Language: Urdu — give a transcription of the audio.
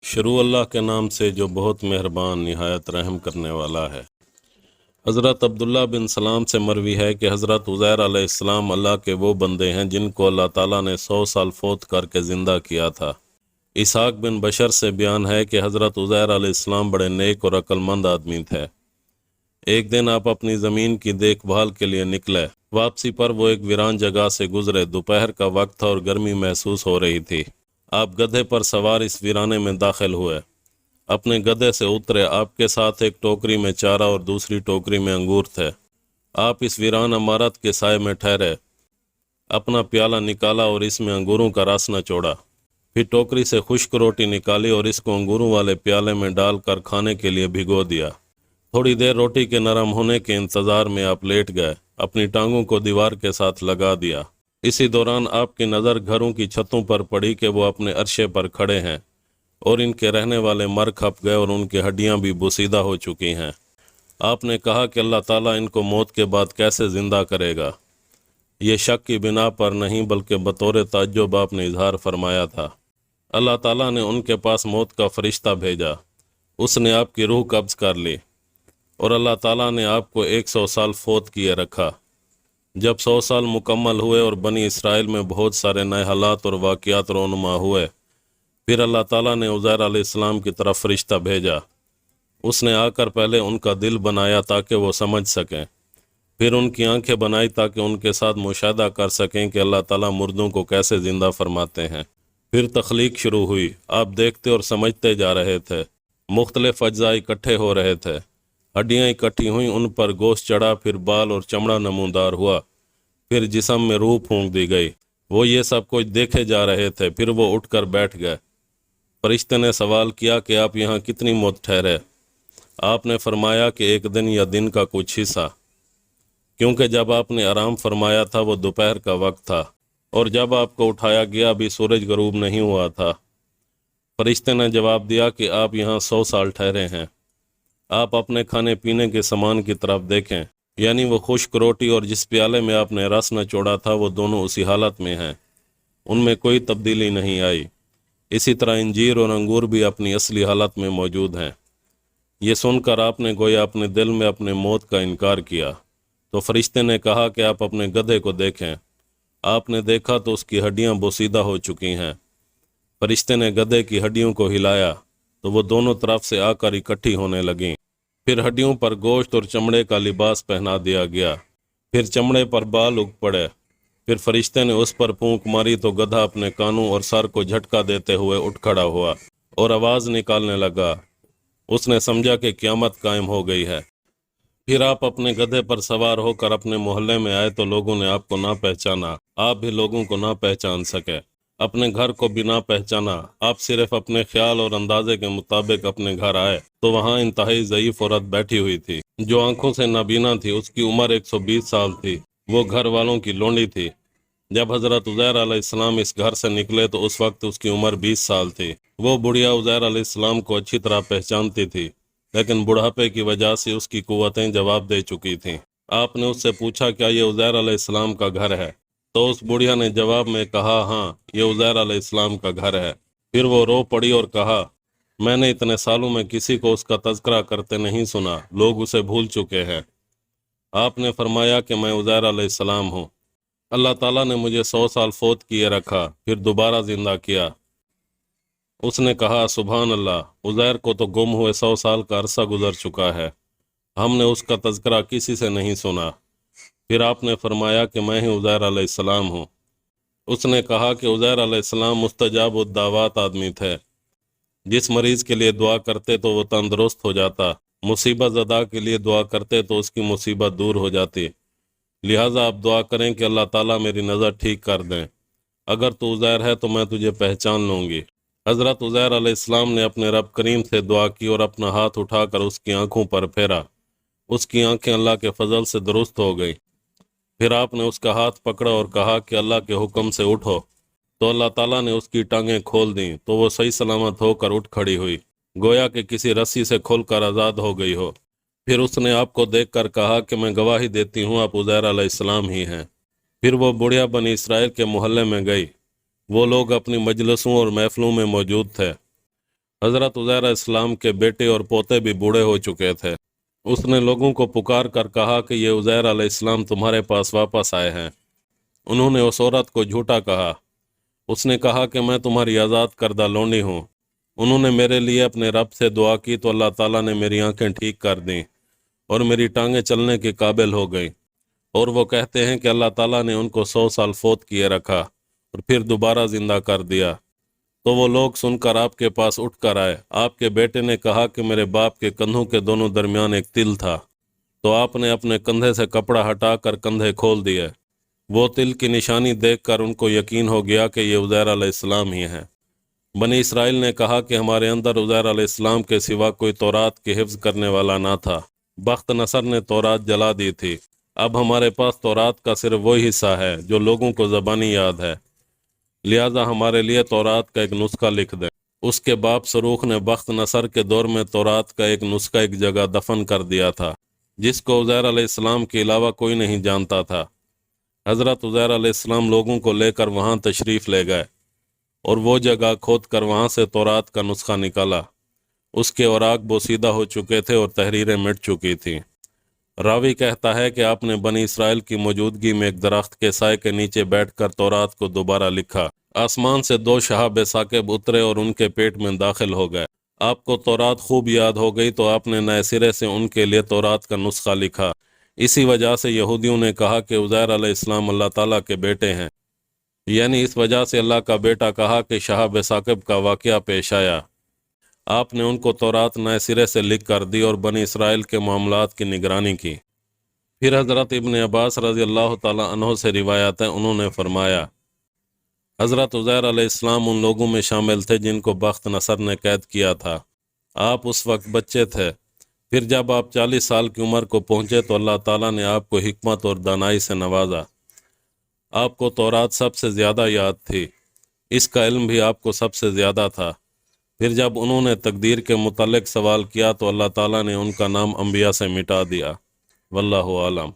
شروع اللہ کے نام سے جو بہت مہربان نہایت رحم کرنے والا ہے۔ حضرت عبداللہ بن سلام سے مروی ہے کہ حضرت عزیر علیہ السلام اللہ کے وہ بندے ہیں جن کو اللہ تعالیٰ نے 100 سال فوت کر کے زندہ کیا تھا۔ اسحاق بن بشر سے بیان ہے کہ حضرت عزیر علیہ السلام بڑے نیک اور عقل مند آدمی تھے۔ ایک دن آپ اپنی زمین کی دیکھ بھال کے لیے نکلے۔ واپسی پر وہ ایک ویران جگہ سے گزرے۔ دوپہر کا وقت تھا اور گرمی محسوس ہو رہی تھی۔ آپ گدھے پر سوار اس ویرانے میں داخل ہوئے۔ اپنے گدھے سے اترے۔ آپ کے ساتھ ایک ٹوکری میں چارہ اور دوسری ٹوکری میں انگور تھے۔ آپ اس ویران عمارت کے سائے میں ٹھہرے۔ اپنا پیالہ نکالا اور اس میں انگوروں کا رس نچوڑا۔ پھر ٹوکری سے خشک روٹی نکالی اور اس کو انگوروں والے پیالے میں ڈال کر کھانے کے لیے بھگو دیا۔ تھوڑی دیر روٹی کے نرم ہونے کے انتظار میں آپ لیٹ گئے۔ اپنی ٹانگوں کو دیوار کے ساتھ لگا دیا۔ اسی دوران آپ کی نظر گھروں کی چھتوں پر پڑی کہ وہ اپنے عرشے پر کھڑے ہیں اور ان کے رہنے والے مر کھپ گئے اور ان کی ہڈیاں بھی بوسیدہ ہو چکی ہیں۔ آپ نے کہا کہ اللہ تعالیٰ ان کو موت کے بعد کیسے زندہ کرے گا؟ یہ شک کی بنا پر نہیں بلکہ بطور تعجب آپ نے اظہار فرمایا تھا۔ اللہ تعالیٰ نے ان کے پاس موت کا فرشتہ بھیجا۔ اس نے آپ کی روح قبض کر لی اور اللہ تعالیٰ نے آپ کو 100 سال فوت کیے رکھا۔ جب 100 سال مکمل ہوئے اور بنی اسرائیل میں بہت سارے نئے حالات اور واقعات رونما ہوئے، پھر اللہ تعالیٰ نے عزیر علیہ السلام کی طرف فرشتہ بھیجا۔ اس نے آ کر پہلے ان کا دل بنایا تاکہ وہ سمجھ سکیں، پھر ان کی آنکھیں بنائی تاکہ ان کے ساتھ مشاہدہ کر سکیں کہ اللہ تعالیٰ مردوں کو کیسے زندہ فرماتے ہیں۔ پھر تخلیق شروع ہوئی۔ آپ دیکھتے اور سمجھتے جا رہے تھے۔ مختلف اجزاء اکٹھے ہو رہے تھے۔ ہڈیاں اکٹھی ہوئیں، ان پر گوشت چڑھا، پھر بال اور چمڑا نمودار ہوا، پھر جسم میں روح پھونک دی گئی۔ وہ یہ سب کچھ دیکھے جا رہے تھے۔ پھر وہ اٹھ کر بیٹھ گئے۔ فرشتے نے سوال کیا کہ آپ یہاں کتنی مدت ٹھہرے؟ آپ نے فرمایا کہ ایک دن یا دن کا کچھ حصہ، کیونکہ جب آپ نے آرام فرمایا تھا وہ دوپہر کا وقت تھا، اور جب آپ کو اٹھایا گیا ابھی سورج غروب نہیں ہوا تھا۔ فرشتے نے جواب دیا کہ آپ یہاں 100 سال ٹھہرے ہیں۔ آپ اپنے کھانے پینے کے سامان کی طرف دیکھیں، یعنی وہ خشک روٹی اور جس پیالے میں آپ نے رس نچوڑا تھا وہ دونوں اسی حالت میں ہیں، ان میں کوئی تبدیلی نہیں آئی۔ اسی طرح انجیر اور انگور بھی اپنی اصلی حالت میں موجود ہیں۔ یہ سن کر آپ نے گویا اپنے دل میں اپنے موت کا انکار کیا۔ تو فرشتے نے کہا کہ آپ اپنے گدھے کو دیکھیں۔ آپ نے دیکھا تو اس کی ہڈیاں بوسیدہ ہو چکی ہیں۔ فرشتے نے گدھے کی ہڈیوں کو ہلایا تو وہ دونوں طرف سے آ کر اکٹھی ہونے لگیں۔ پھر ہڈیوں پر گوشت اور چمڑے کا لباس پہنا دیا گیا۔ پھر چمڑے پر بال اگ پڑے۔ پھر فرشتے نے اس پر پھونک ماری تو گدھا اپنے کانوں اور سر کو جھٹکا دیتے ہوئے اٹھ کھڑا ہوا اور آواز نکالنے لگا۔ اس نے سمجھا کہ قیامت قائم ہو گئی ہے۔ پھر آپ اپنے گدھے پر سوار ہو کر اپنے محلے میں آئے تو لوگوں نے آپ کو نہ پہچانا۔ آپ بھی لوگوں کو نہ پہچان سکے، اپنے گھر کو بھی نہ پہچانا۔ آپ صرف اپنے خیال اور اندازے کے مطابق اپنے گھر آئے تو وہاں انتہائی ضعیف عورت بیٹھی ہوئی تھی جو آنکھوں سے نابینا تھی۔ اس کی عمر 120 سال تھی۔ وہ گھر والوں کی لونڈی تھی۔ جب حضرت عزیر علیہ السلام اس گھر سے نکلے تو اس وقت اس کی عمر 20 سال تھی۔ وہ بڑھیا عزیر علیہ السلام کو اچھی طرح پہچانتی تھی، لیکن بڑھاپے کی وجہ سے اس کی قوتیں جواب دے چکی تھیں۔ آپ نے اس سے پوچھا کیا یہ عزیر علیہ السلام کا گھر ہے؟ تو اس بڑھیا نے جواب میں کہا ہاں، یہ عزیر علیہ السلام کا گھر ہے۔ پھر وہ رو پڑی اور کہا میں نے اتنے سالوں میں کسی کو اس کا تذکرہ کرتے نہیں سنا، لوگ اسے بھول چکے ہیں۔ آپ نے فرمایا کہ میں عزیر علیہ السلام ہوں۔ اللہ تعالیٰ نے مجھے 100 سال فوت کیے رکھا، پھر دوبارہ زندہ کیا۔ اس نے کہا سبحان اللہ، عزیر کو تو گم ہوئے 100 سال کا عرصہ گزر چکا ہے، ہم نے اس کا تذکرہ کسی سے نہیں سنا۔ پھر آپ نے فرمایا کہ میں ہی عزیر علیہ السلام ہوں۔ اس نے کہا کہ عزیر علیہ السلام مستجاب الدعوات آدمی تھے۔ جس مریض کے لیے دعا کرتے تو وہ تندرست ہو جاتا، مصیبت زدہ کے لیے دعا کرتے تو اس کی مصیبت دور ہو جاتی۔ لہٰذا آپ دعا کریں کہ اللہ تعالیٰ میری نظر ٹھیک کر دیں۔ اگر تو عزیر ہے تو میں تجھے پہچان لوں گی۔ حضرت عزیر علیہ السلام نے اپنے رب کریم سے دعا کی اور اپنا ہاتھ اٹھا کر اس کی آنکھوں پر پھیرا۔ اس کی آنکھیں اللہ کے فضل سے درست ہو گئی۔ پھر آپ نے اس کا ہاتھ پکڑا اور کہا کہ اللہ کے حکم سے اٹھو، تو اللہ تعالیٰ نے اس کی ٹانگیں کھول دیں تو وہ صحیح سلامت ہو کر اٹھ کھڑی ہوئی، گویا کہ کسی رسی سے کھول کر آزاد ہو گئی ہو۔ پھر اس نے آپ کو دیکھ کر کہا کہ میں گواہی دیتی ہوں آپ عزیر علیہ السلام ہی ہیں۔ پھر وہ بڑھیا بنی اسرائیل کے محلے میں گئی۔ وہ لوگ اپنی مجلسوں اور محفلوں میں موجود تھے۔ حضرت عزیر علیہ السلام کے بیٹے اور پوتے بھی بوڑھے ہو چکے تھے۔ اس نے لوگوں کو پکار کر کہا کہ یہ عزیر علیہ السلام تمہارے پاس واپس آئے ہیں۔ انہوں نے اس عورت کو جھوٹا کہا۔ اس نے کہا کہ میں تمہاری آزاد کردہ لونڈی ہوں۔ انہوں نے میرے لیے اپنے رب سے دعا کی تو اللہ تعالیٰ نے میری آنکھیں ٹھیک کر دیں اور میری ٹانگیں چلنے کے قابل ہو گئیں، اور وہ کہتے ہیں کہ اللہ تعالیٰ نے ان کو 100 سال فوت کیے رکھا اور پھر دوبارہ زندہ کر دیا۔ تو وہ لوگ سن کر آپ کے پاس اٹھ کر آئے۔ آپ کے بیٹے نے کہا کہ میرے باپ کے کندھوں کے دونوں درمیان ایک تل تھا، تو آپ نے اپنے کندھے سے کپڑا ہٹا کر کندھے کھول دیے۔ وہ تل کی نشانی دیکھ کر ان کو یقین ہو گیا کہ یہ عزیر علیہ السلام ہی ہیں۔ بنی اسرائیل نے کہا کہ ہمارے اندر عزیر علیہ السلام کے سوا کوئی تورات کی حفظ کرنے والا نہ تھا۔ بخت نصر نے تورات جلا دی تھی۔ اب ہمارے پاس تورات کا صرف وہی حصہ ہے جو لوگوں کو زبانی یاد ہے، لہٰذا ہمارے لیے تورات کا ایک نسخہ لکھ دیں۔ اس کے باپ سروخ نے بخت نصر کے دور میں تورات کا ایک نسخہ ایک جگہ دفن کر دیا تھا، جس کو عزیر علیہ السلام کے علاوہ کوئی نہیں جانتا تھا۔ حضرت عزیر علیہ السلام لوگوں کو لے کر وہاں تشریف لے گئے اور وہ جگہ کھود کر وہاں سے تورات کا نسخہ نکالا۔ اس کے اوراق بوسیدہ ہو چکے تھے اور تحریریں مٹ چکی تھیں۔ راوی کہتا ہے کہ آپ نے بنی اسرائیل کی موجودگی میں ایک درخت کے سائے کے نیچے بیٹھ کر تورات کو دوبارہ لکھا۔ آسمان سے 2 شہاب ثاقب اترے اور ان کے پیٹ میں داخل ہو گئے۔ آپ کو تورات خوب یاد ہو گئی تو آپ نے نئے سرے سے ان کے لیے تورات کا نسخہ لکھا۔ اسی وجہ سے یہودیوں نے کہا کہ عزیر علیہ السلام اللہ تعالیٰ کے بیٹے ہیں، یعنی اس وجہ سے اللہ کا بیٹا کہا کہ شہاب ثاقب کا واقعہ پیش آیا۔ آپ نے ان کو تورات نئے سرے سے لکھ کر دی اور بنی اسرائیل کے معاملات کی نگرانی کی۔ پھر حضرت ابن عباس رضی اللہ تعالیٰ عنہ سے روایت ہے، انہوں نے فرمایا حضرت عزیر علیہ السلام ان لوگوں میں شامل تھے جن کو بخت نصر نے قید کیا تھا۔ آپ اس وقت بچے تھے۔ پھر جب آپ 40 سال کی عمر کو پہنچے تو اللہ تعالیٰ نے آپ کو حکمت اور دانائی سے نوازا۔ آپ کو تورات سب سے زیادہ یاد تھی، اس کا علم بھی آپ کو سب سے زیادہ تھا۔ پھر جب انہوں نے تقدیر کے متعلق سوال کیا تو اللہ تعالیٰ نے ان کا نام انبیاء سے مٹا دیا۔ واللہ عالم۔